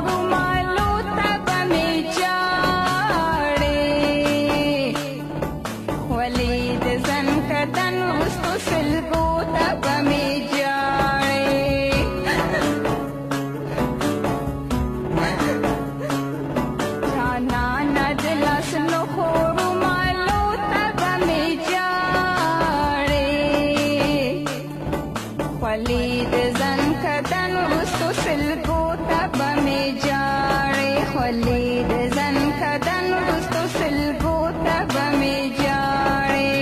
رومالو ته به مې جاړې ولې د ځن کدن وروستو سلګو ته به مې جاړې جانانه د لاس نښو رومالو ته به مې جاړې ولې د ځن کدن وروستو سلګو ته به مې جاړې ولې د ځن کدن وروستو سلګو ته به مې جاړې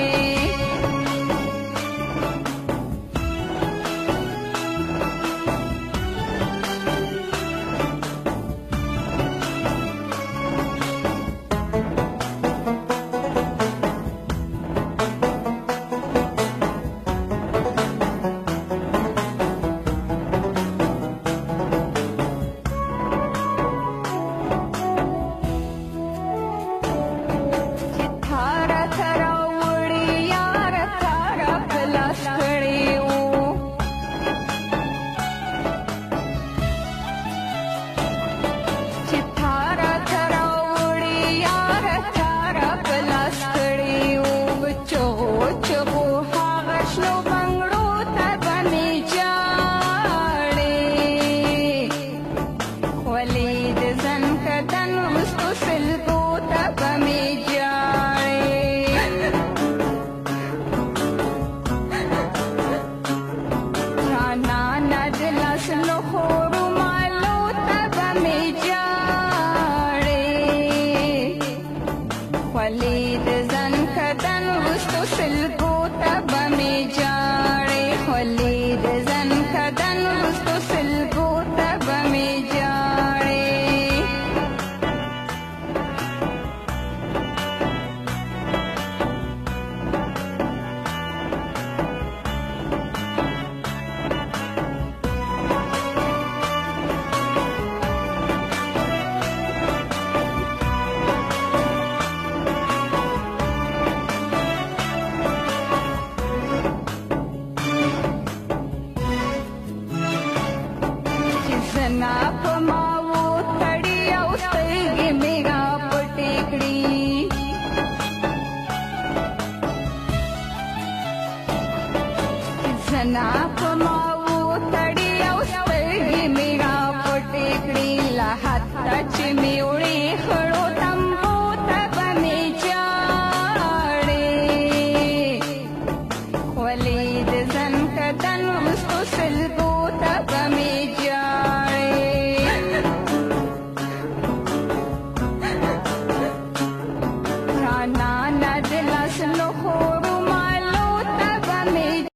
ولې د ځن کدن وروستو سلګو ته به مې جاړې ولې د ځن کدن وروستو سلګو ته به مې جاړې زنا په ما وتړي او سترګې مې راپټې کړي زنا په ما وتړي او سترګې مې راپټې کړي لا حتی چې مې وړې